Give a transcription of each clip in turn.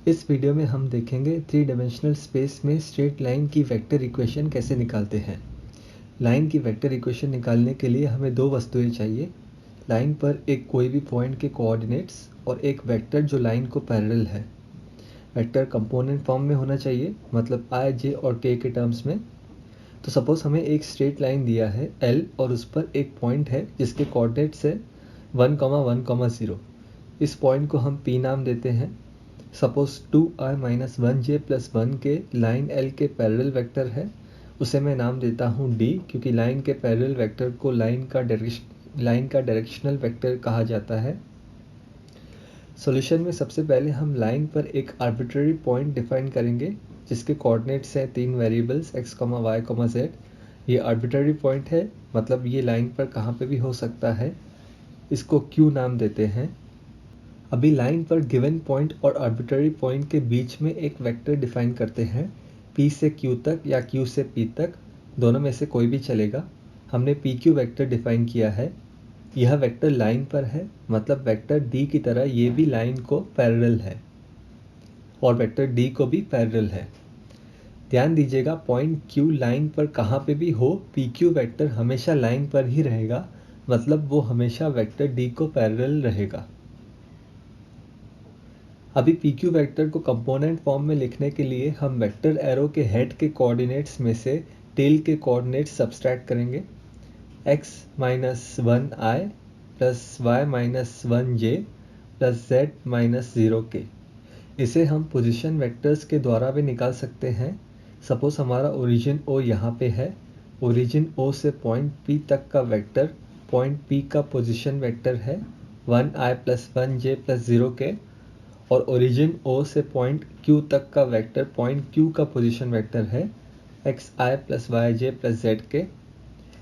इस वीडियो में हम देखेंगे थ्री डायमेंशनल स्पेस में स्ट्रेट लाइन की वेक्टर इक्वेशन कैसे निकालते हैं। लाइन की वेक्टर इक्वेशन निकालने के लिए हमें दो वस्तुएं चाहिए। लाइन पर एक कोई भी पॉइंट के कोऑर्डिनेट्स और एक वेक्टर जो लाइन को पैरेलल है। वेक्टर कंपोनेंट फॉर्म में होना चाहिए, मतलब आई, जे और के टर्म्स में। तो सपोज हमें एक स्ट्रेट लाइन दिया है L और उस पर एक पॉइंट है जिसके कोऑर्डिनेट्स है 1,1,0। इस पॉइंट को हम P नाम देते हैं। सपोज 2i-1j प्लस 1 के लाइन L के पैरेलल वेक्टर है, उसे मैं नाम देता हूँ D, क्योंकि लाइन के पैरेलल वेक्टर को लाइन का डायरेक्शनल वेक्टर कहा जाता है। सॉल्यूशन में सबसे पहले हम लाइन पर एक आर्बिट्रेरी पॉइंट डिफाइन करेंगे जिसके कोऑर्डिनेट्स हैं 3 वेरिएबल्स x, y, z। ये आर्बिट्रेरी पॉइंट है, मतलब ये लाइन पर कहाँ पे भी हो सकता है। इसको Q नाम देते हैं। अभी लाइन पर गिवन पॉइंट और आर्बिट्रेरी पॉइंट के बीच में एक वेक्टर डिफाइन करते हैं, P से Q तक या Q से P तक, दोनों में से कोई भी चलेगा। हमने PQ वेक्टर डिफाइन किया है। यह वेक्टर लाइन पर है, मतलब वेक्टर D की तरह ये भी लाइन को पैरेलल है और वेक्टर D को भी पैरेलल है। ध्यान दीजिएगा, पॉइंट Q लाइन पर कहाँ पे भी हो, PQ वेक्टर हमेशा लाइन पर ही रहेगा, मतलब वो हमेशा वेक्टर D को पैरेलल रहेगा। अभी PQ वेक्टर को कंपोनेंट फॉर्म में लिखने के लिए हम वेक्टर एरो के हेड के कोऑर्डिनेट्स में से टेल के कोऑर्डिनेट्स सब्सट्रैक्ट करेंगे। x-1i plus y-1j plus z-0k। इसे हम पोजीशन वेक्टर्स के द्वारा भी निकाल सकते हैं। सपोज हमारा ओरिजिन O यहाँ पे है। ओरिजिन O से पॉइंट P तक का वेक्टर पॉइंट P का पोजीशन वेक्टर है 1i plus 1j plus 0k, और ओरिजिन O से पॉइंट Q तक का वेक्टर पॉइंट Q का पोजीशन वेक्टर है xi plus yj plus zk।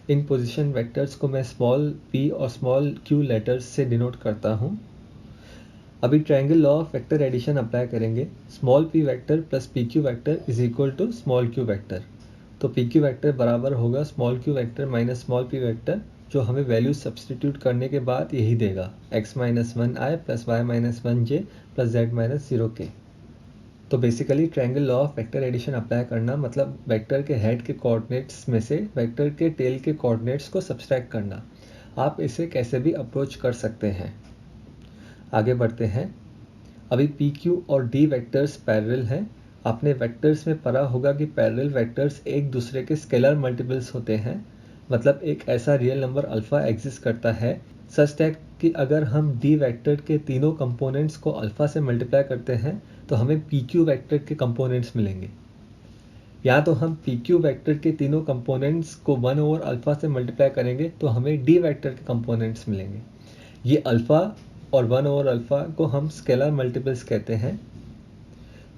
इन पोजीशन वेक्टर्स को मैं स्मॉल p और स्मॉल q लेटर्स से डिनोट करता हूँ। अभी triangle law of vector addition apply करेंगे। Small p vector plus pq vector is equal to small q vector. तो pq वेक्टर बराबर होगा small q vector minus small p vector, जो हमें वैल्यू सब्सटीट्यूट करने के बाद यही देगा x-1i plus y-1j plus z-0k। तो basically triangle law of vector addition apply करना मतलब वेक्टर के हेड के कोऑर्डिनेट्स में से वेक्टर के टेल के कोऑर्डिनेट्स को सब्सट्रैक्ट करना। आप इसे कैसे भी अप्रोच कर सकते हैं। आगे बढ़ते हैं। अभी PQ और D वेक्टर्स पैरेलल हैं। आपने वेक्टर्स में पढ़ा होगा कि पैरेलल वेक्टर्स एक दूसरे के स्केलर मल्टीपल्स होते हैं, मतलब एक ऐसा रियल नंबर अल्फा एग्जिस्ट करता है सच दैट कि अगर हम D वेक्टर के तीनों कंपोनेंट्स को अल्फा से मल्टीप्लाई करते हैं तो हमें PQ वेक्टर के कंपोनेंट्स मिलेंगे। या तो हम PQ वेक्टर के तीनों कंपोनेंट्स को 1 ओवर अल्फा से मल्टीप्लाई करेंगे तो हमें D वेक्टर के कंपोनेंट्स मिलेंगे। ये अल्फा और 1 ओवर अल्फा को हम स्केलर मल्टीपल्स कहते हैं।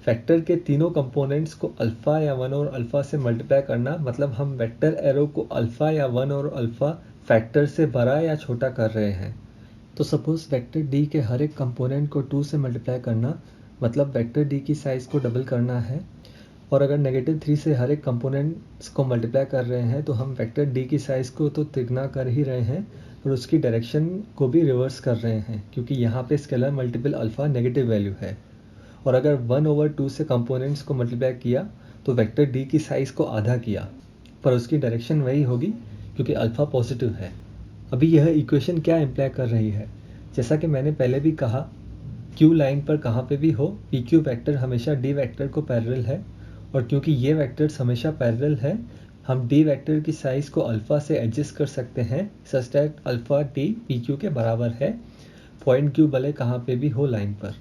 वेक्टर के तीनों कंपोनेंट्स को अल्फा या 1 ओवर अल्फा से मल्टीप्लाई करना मतलब हम वेक्टर एरो को अल्फा या 1 ओवर अल्फा फैक्टर से बड़ा या छोटा कर रहे हैं। तो सपोज वेक्टर D के हर एक कंपोनेंट को 2 से मल्टीप्लाई करना मतलब वेक्टर D की साइज़ को डबल करना है। और अगर -3 से हर एक कंपोनेंट्स को मल्टीप्लाई कर रहे हैं तो हम वेक्टर D की साइज़ को तो तिगुना कर ही रहे हैं, और उसकी डायरेक्शन को भी रिवर्स कर रहे हैं, क्योंकि यहाँ पे scalar multiple alpha negative value है। और अगर 1/2 से कंपोनेंट्स को मल्टीप्लाई किया तो वेक्टर D की साइज़ को आधा किया, पर उसकी डायरेक्शन वही होगी क्योंकि अल्फा पॉजिटिव है। अभी यह इक्वेशन क्या इम्प्लाई कर रही है? जैसा कि मैंने पहले भी कहा, Q लाइन पर कहाँ पे भी हो, PQ वेक्टर हमेशा D वेक्टर को पैरेलल है, और क्योंकि ये वेक्टर्स हमेशा पैरेलल है, हम D वेक्टर की साइज़ को अल्फा से एडजस्ट कर सकते हैं such that alpha D PQ के बराबर है, पॉइंट Q भले कहाँ पे भी हो लाइन पर।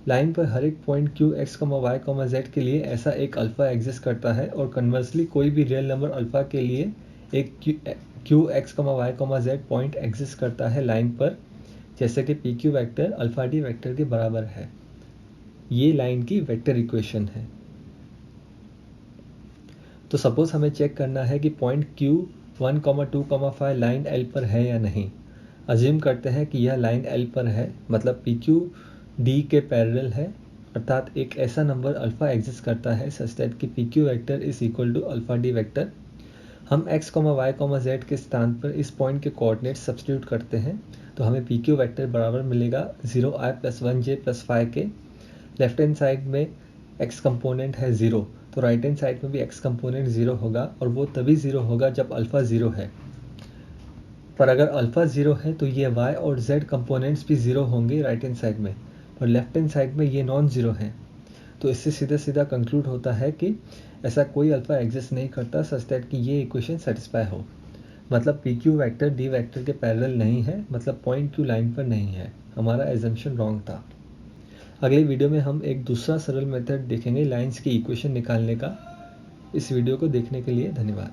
लाइन पर हर एक point Q, x, y, z के लिए ऐसा एक अल्फा एग्जिस्ट करता है, और कन्वर्सली कोई भी रियल नंबर अल्फा के लिए एक Q, x, y, z point exist करता है लाइन पर, जैसे कि PQ vector alpha D vector के बराबर है। ये लाइन की वेक्टर इक्वेशन है। तो सपोज हमें चेक करना है कि पॉइंट Q 1, 2, 5 लाइन L पर है या नहीं। अज्यूम करते हैं कि यह लाइन L पर है, मतलब PQ D के पैरेलल है, अर्थात एक ऐसा नंबर अल्फा एग्जिस्ट करता है सच दैट कि PQ vector is equal to alpha D vector. हम x, y, z के स्थान पर इस पॉइंट के कोऑर्डिनेट सब्स्टिट्यूट करते हैं तो हमें PQ वेक्टर बराबर मिलेगा 0i plus 1j plus 5k। Left hand side में x कंपोनेंट है 0, तो राइट हैंड साइड में भी x कंपोनेंट 0 होगा, और वो तभी 0 होगा जब अल्फ़ा 0 है। पर अगर अल्फ़ा 0 है तो ये y और z कंपोनेंट्स भी 0 होंगे राइट हैंड साइड में, पर लेफ्ट हैंड साइड में ये नॉन ज़ीरो हैं। तो इससे सीधा सीधा कंक्लूड होता है कि ऐसा कोई अल्फ़ा एग्जिस्ट नहीं करता सच दैट कि ये इक्वेशन सेटिस्फाई हो। मतलब P Q vector D vector के पैरेलल नहीं है, मतलब पॉइंट क्यू लाइन पर नहीं है। हमारा एजम्पशन रॉन्ग था। अगले वीडियो में हम एक दूसरा सरल मेथड देखेंगे लाइंस की इक्वेशन निकालने का। इस वीडियो को देखने के लिए धन्यवाद।